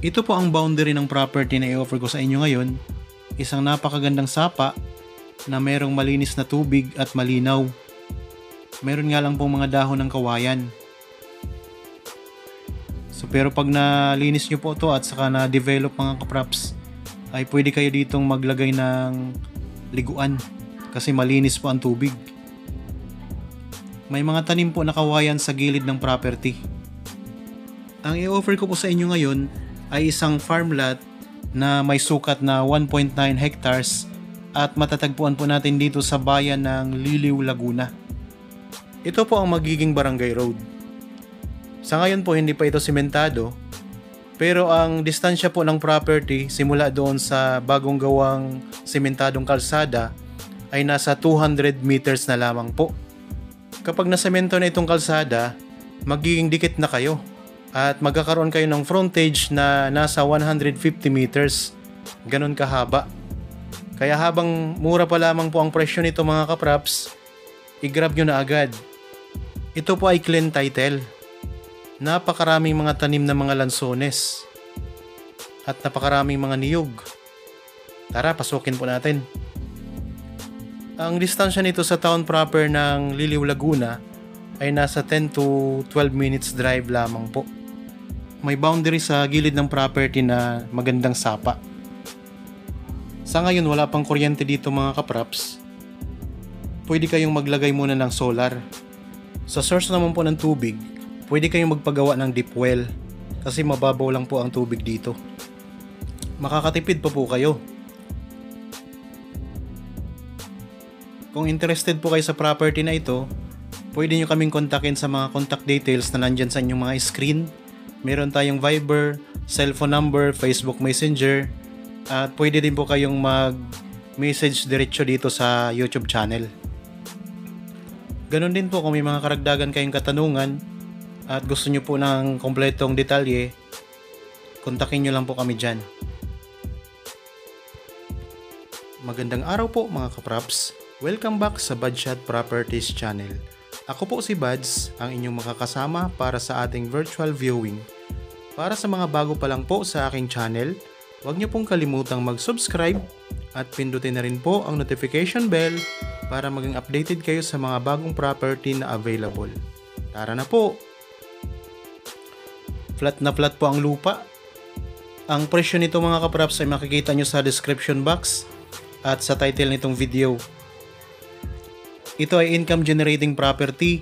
Ito po ang boundary ng property na i-offer ko sa inyo ngayon. Isang napakagandang sapa na merong malinis na tubig at malinaw. Meron nga lang pong mga dahon ng kawayan. Pero pag nalinis nyo po ito at saka na-develop mga kapraps, ay pwede kayo ditong maglagay ng liguan kasi malinis po ang tubig. May mga tanim po na kawayan sa gilid ng property. Ang i-offer ko po sa inyo ngayon ay isang farm lot na may sukat na 1.9 hectares at matatagpuan po natin dito sa bayan ng Liliw, Laguna. Ito po ang magiging barangay road. Sa ngayon po hindi pa ito sementado, pero ang distansya po ng property simula doon sa bagong gawang sementadong kalsada ay nasa 200 meters na lamang po. Kapag nasemento na itong kalsada, magiging dikit na kayo at magkakaroon kayo ng frontage na nasa 150 meters. Ganon kahaba. Kaya habang mura pa lamang po ang presyo nito mga kapraps, i-grab nyo na agad. Ito po ay clean title. Napakaraming mga tanim na mga lansones at napakaraming mga niyog. Tara, pasukin po natin. Ang distansya nito sa town proper ng Liliw, Laguna ay nasa 10 to 12 minutes drive lamang po. May boundary sa gilid ng property na magandang sapa. Sa ngayon wala pang kuryente dito mga kapraps. Pwede kayong maglagay muna ng solar. Sa source naman po ng tubig, pwede kayong magpagawa ng deep well kasi mababaw lang po ang tubig dito. Makakatipid pa po kayo. Kung interested po kayo sa property na ito, pwede nyo kaming kontakin sa mga contact details na nandyan sa inyong mga screen. Meron tayong Viber, cellphone number, Facebook Messenger, at pwede din po kayong mag-message diretso dito sa YouTube channel. Ganon din po kung may mga karagdagan kayong katanungan at gusto nyo po ng kompletong detalye, kontakin nyo lang po kami dyan. Magandang araw po mga kapraps. Welcome back sa Badshot Properties channel. Ako po si Bads, ang inyong makakasama para sa ating virtual viewing. Para sa mga bago pa lang po sa aking channel, huwag nyo pong kalimutang mag-subscribe at pindutin na rin po ang notification bell para maging updated kayo sa mga bagong property na available. Tara na po! Flat na flat po ang lupa. Ang presyo nito mga kapraps ay makikita nyo sa description box at sa title nitong video. Ito ay income generating property.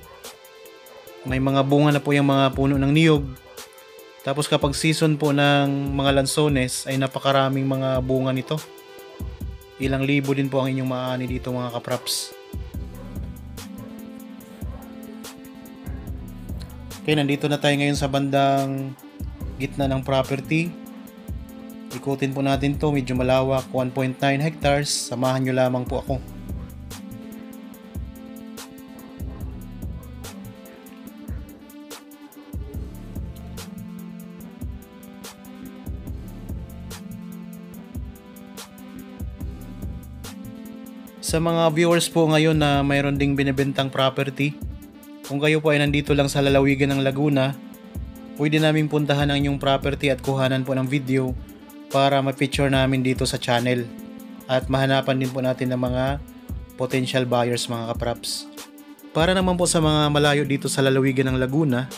May mga bunga na po yung mga puno ng niyog. Tapos kapag season po ng mga lansones ay napakaraming mga bunga nito. Ilang libo din po ang inyong maaani dito mga kapraps. Okay, nandito na tayo ngayon sa bandang gitna ng property. Ikutin po natin to, medyo malawak, 1.9 hectares. Samahan nyo lamang po ako. Sa mga viewers po ngayon na mayroon ding binibentang property, kung kayo po ay nandito lang sa lalawigan ng Laguna, pwede naming puntahan ang inyong property at kuhanan po ng video para ma-feature namin dito sa channel at mahanapan din po natin ng mga potential buyers mga kapraps. Para naman po sa mga malayo dito sa lalawigan ng Laguna,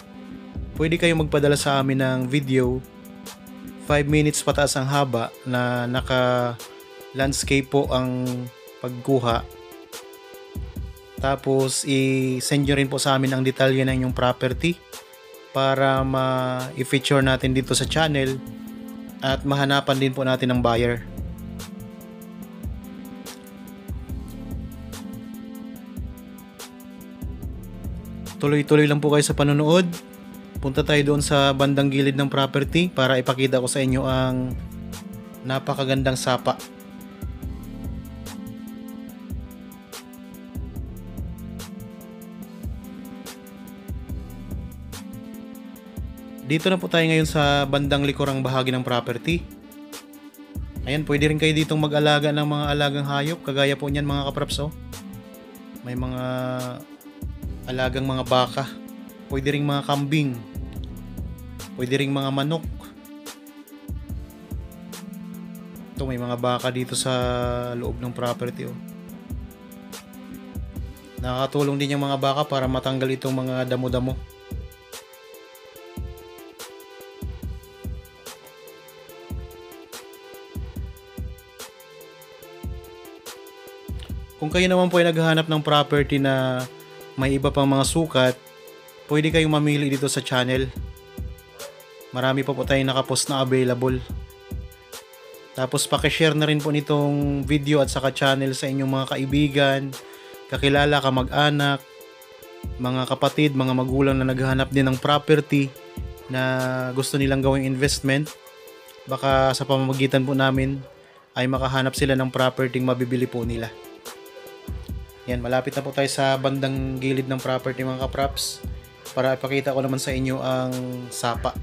pwede kayong magpadala sa amin ng video 5 minutes pataas ang haba na naka landscape po ang pagkuha. Tapos i-send nyo rin po sa amin ang detalye ng inyong property para ma-feature natin dito sa channel at mahanapan din po natin ng buyer. Tuloy-tuloy lang po kayo sa panonood. Punta tayo doon sa bandang gilid ng property para ipakita ko sa inyo ang napakagandang sapa. Dito na po tayo ngayon sa bandang likurang bahagi ng property. Ayan, pwede rin kayo ditong mag-alaga ng mga alagang hayop. Kagaya po niyan mga kapraps, oh. May mga alagang mga baka. Pwede rin mga kambing. Pwede rin mga manok. Ito, may mga baka dito sa loob ng property, oh. Nakakatulong din yung mga baka para matanggal itong mga damo-damo. Kung kayo naman po ay naghahanap ng property na may iba pang mga sukat, pwede kayong mamili dito sa channel. Marami pa po tayong nakapost na available. Tapos pakishare na rin po nitong video at saka channel sa inyong mga kaibigan, kakilala, kamag-anak, mga kapatid, mga magulang na naghahanap din ng property na gusto nilang gawing investment. Baka sa pamamagitan po namin ay makahanap sila ng property mabibili po nila. Yan, malapit na po tayo sa bandang gilid ng property mga kapraps para ipakita ko naman sa inyo ang sapa.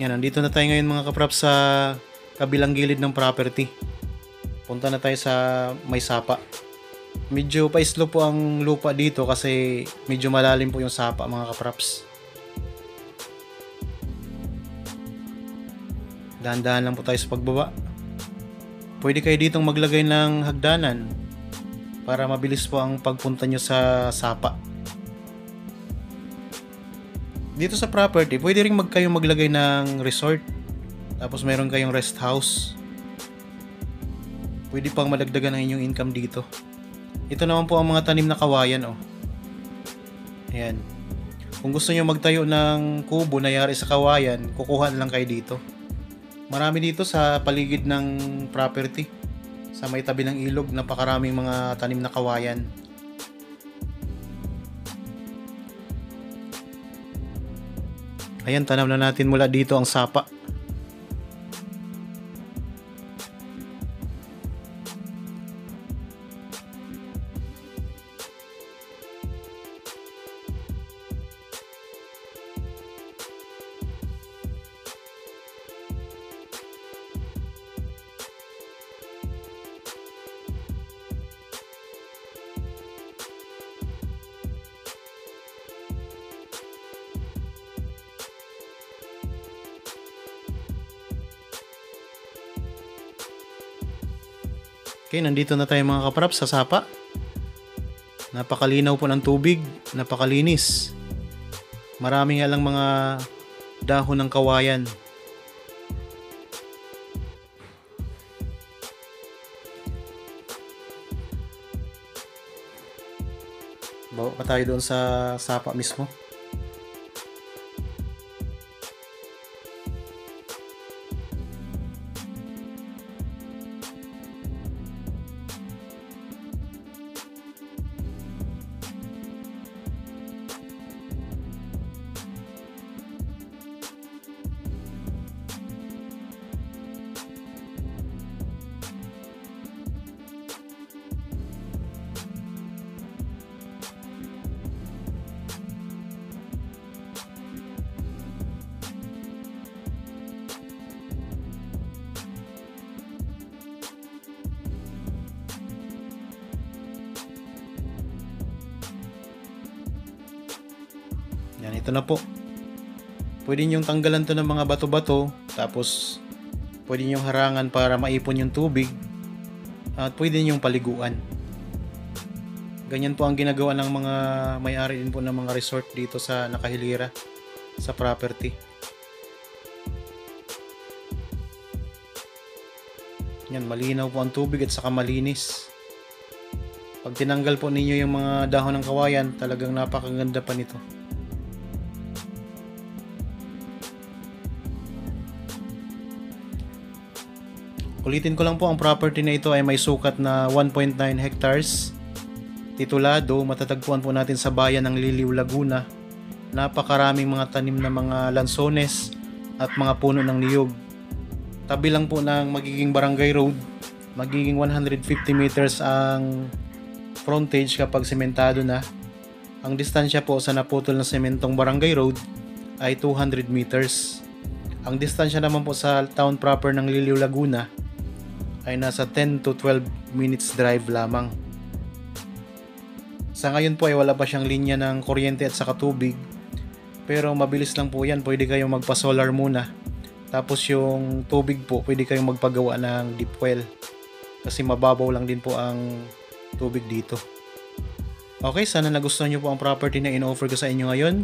Yan, nandito na tayo ngayon mga kapraps sa kabilang gilid ng property. Punta na tayo sa may sapa. Medyo pa-slow po ang lupa dito kasi medyo malalim po yung sapa mga kapraps. Dahan-dahan lang po tayo sa pagbaba. Pwede kayo ditong maglagay ng hagdanan para mabilis po ang pagpunta nyo sa sapa. Dito sa property, pwede rin kayong maglagay ng resort. Tapos meron kayong rest house. Pwede pang madagdagan ang inyong income dito. Ito naman po ang mga tanim na kawayan, oh. Ayan. Kung gusto nyo magtayo ng kubo na yari sa kawayan, kukuha lang kayo dito. Marami dito sa paligid ng property. Sa may tabi ng ilog, napakaraming mga tanim na kawayan. Ayan, tanam na natin mula dito ang sapa. Okay, nandito na tayo mga kapraps sa sapa. Napakalinaw po ng tubig, napakalinis. Marami nga lang mga dahon ng kawayan. Bawa pa tayo doon sa sapa mismo. Yan, ito na po. Pwede nyong tanggalan to ng mga bato-bato, tapos pwede nyong harangan para maipon yung tubig, at pwede nyong paliguan. Ganyan po ang ginagawa ng mga may-ari din po ng mga resort dito sa Nakahilira, sa property. Yan, malinaw po ang tubig at saka malinis. Pag tinanggal po ninyo yung mga dahon ng kawayan, talagang napakaganda pa nito. Ulitin ko lang po, ang property na ito ay may sukat na 1.9 hectares. Titulado, matatagpuan po natin sa bayan ng Liliw, Laguna. Napakaraming mga tanim na mga lansones at mga puno ng niyog. Tabi lang po ng magiging barangay road, magiging 150 meters ang frontage kapag sementado na. Ang distansya po sa naputol na sementong barangay road ay 200 meters. Ang distansya naman po sa town proper ng Liliw, Laguna ay nasa 10 to 12 minutes drive lamang. Sa ngayon po ay wala pa siyang linya ng kuryente at saka tubig, pero mabilis lang po yan. Pwede kayong magpa-solar muna, tapos yung tubig po pwede kayong magpagawa ng deep well kasi mababaw lang din po ang tubig dito. Okay, sana nagustuhan nyo po ang property na in-offer ko sa inyo ngayon.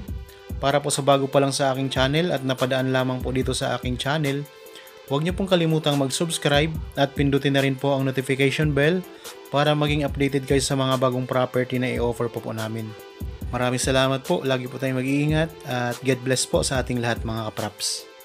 Para po sa bago pa lang sa aking channel at napadaan lamang po dito sa aking channel, huwag nyo pong kalimutang mag-subscribe at pindutin na rin po ang notification bell para maging updated kayo sa mga bagong property na i-offer po namin. Maraming salamat po, lagi po tayong mag-iingat at God bless po sa ating lahat mga kapraps.